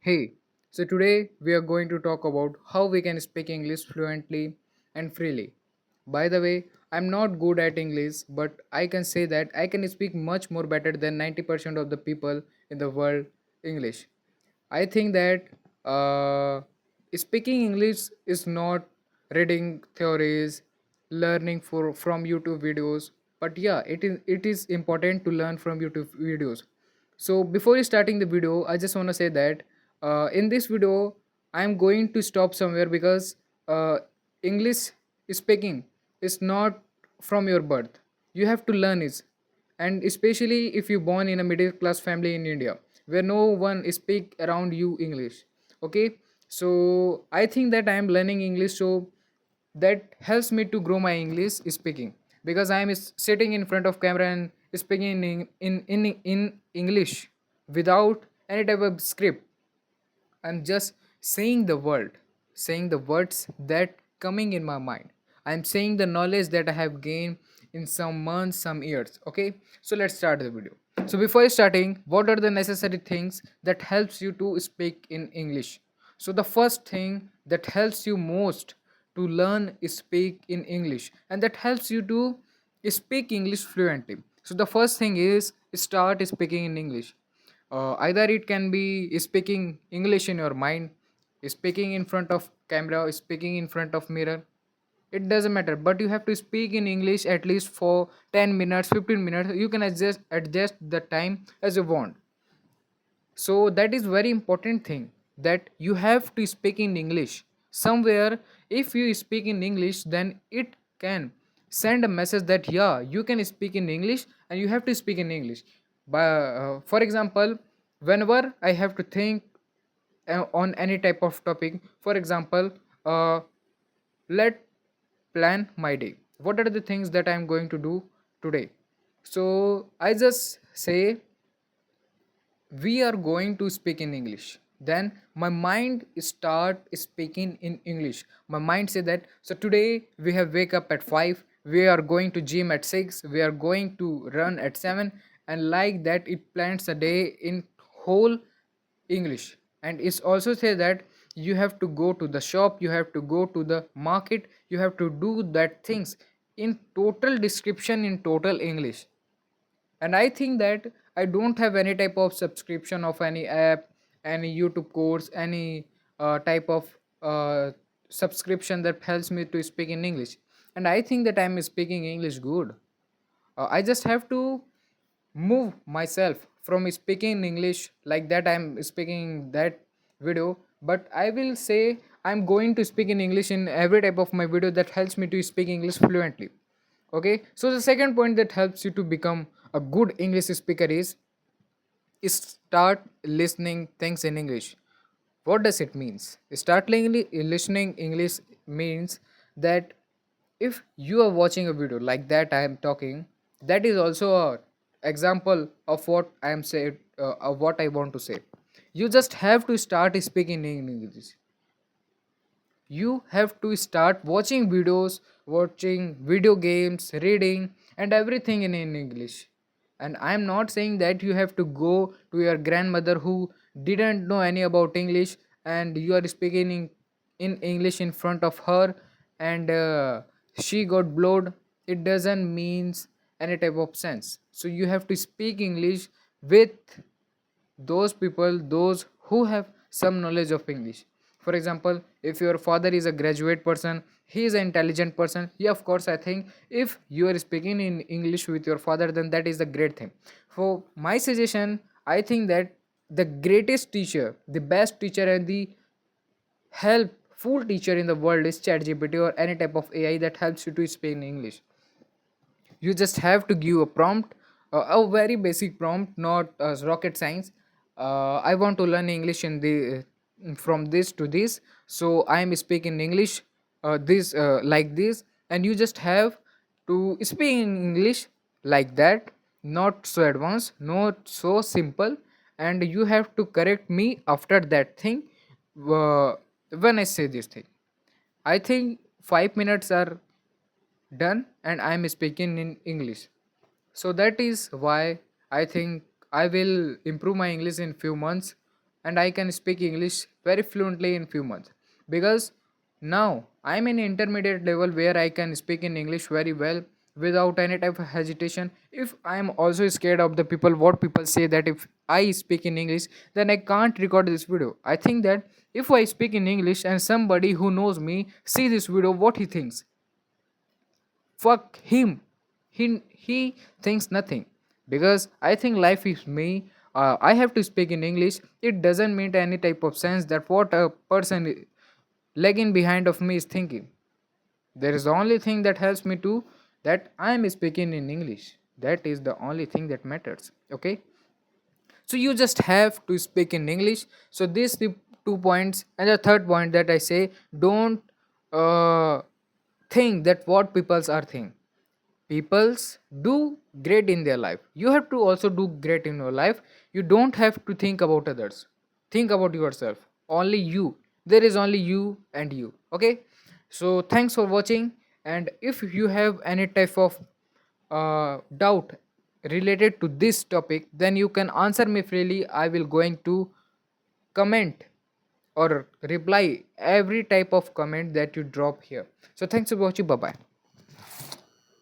Hey, so today we are going to talk about how we can speak English fluently and freely. By the way, I'm not good at English, but I can say that I can speak much more better than 90% of the people in the world English. I think that uh, speaking English is not reading theories, learning from YouTube videos, but yeah, it is important to learn from YouTube videos. So before starting the video, I just want to say that in this video, I'm going to stop somewhere because English speaking is not from your birth. You have to learn it, and especially if you born in a middle class family in India where no one speak around you English. Okay, so I think that I am learning English, so that helps me to grow my English speaking, because I am sitting in front of camera and speaking in English without any type of script. I'm just saying the word, saying the words that coming in my mind. I'm saying the knowledge that I have gained in some months, some years. Okay, so let's start the video. So before starting, what are the necessary things that helps you to speak in English? So the first thing that helps you most to learn is speak in English, and that helps you to speak English fluently. So the first thing is start speaking in English. Either it can be speaking English in your mind, speaking in front of camera, speaking in front of mirror. It doesn't matter, but you have to speak in English at least for 10 minutes, 15 minutes. You can adjust the time as you want. So that is very important thing, that you have to speak in English somewhere. If you speak in English, then it can send a message that yeah, you can speak in English and you have to speak in English. For example, whenever I have to think on any type of topic, for example, uh, let plan my day. What are the things that I am going to do today? So I just say we are going to speak in English, then my mind start speaking in English. My mind say that so today we have wake up at 5, we are going to gym at 6, we are going to run at 7, and like that it plans a day in whole English. And it's also say that you have to go to the shop, you have to go to the market, you have to do that things in total description in total English. And I think that I don't have any type of subscription of any app, any YouTube course, any type of subscription that helps me to speak in English. And I think that I'm speaking English good. I just have to move myself from speaking in English like that I'm speaking that video, but I will say I'm going to speak in English in every type of my video that helps me to speak English fluently. Okay, so the second point that helps you to become a good English speaker is start listening things in English. What does it means? Listening English means that if you are watching a video like that I am talking, that is also a example of what I am saying, of what I want to say. You just have to start speaking in English. You have to start watching videos, watching video games, reading, and everything in English. And I'm not saying that you have to go to your grandmother who didn't know any about English and you are speaking in English in front of her, and she got blowed. It doesn't means any type of sense. So you have to speak English with those people, those who have some knowledge of English. For example, if your father is a graduate person, he is an intelligent person, yeah, of course I think if you are speaking in English with your father, then that is a great thing. For my suggestion, I think that the greatest teacher, the best teacher, and the helpful teacher in the world is ChatGPT or any type of AI that helps you to speak in English. You just have to give a prompt, a very basic prompt, not rocket science. I want to learn English in the from this to this, so I am speaking English this like this, and you just have to speak in English like that, not so advanced, not so simple, and you have to correct me after that thing uh, when I say this thing. I think 5 minutes are done and I am speaking in English. So that is why I think I will improve my English in few months, and I can speak English very fluently in few months. Because now I'm in intermediate level where I can speak in English very well without any type of hesitation. If I am also scared of the people, what people say, that if I speak in English, then I can't record this video. I think that if I speak in English and somebody who knows me see this video, what he thinks? Fuck him. He thinks nothing. Because I think life is me. I have to speak in English. It doesn't mean any type of sense that what a person lagging behind of me is thinking. There is the only thing that helps me to that I am speaking in English. That is the only thing that matters. Okay, so you just have to speak in English. So these the 2 points, and the third point that I say, don't uh, think that what peoples are think. Peoples do great in their life, you have to also do great in your life. You don't have to think about others, think about yourself, only you. There is only you and you. Okay, so thanks for watching. And if you have any type of doubt related to this topic, then you can answer me freely. I will going to comment or reply every type of comment that you drop here. So thanks for watching. Bye bye.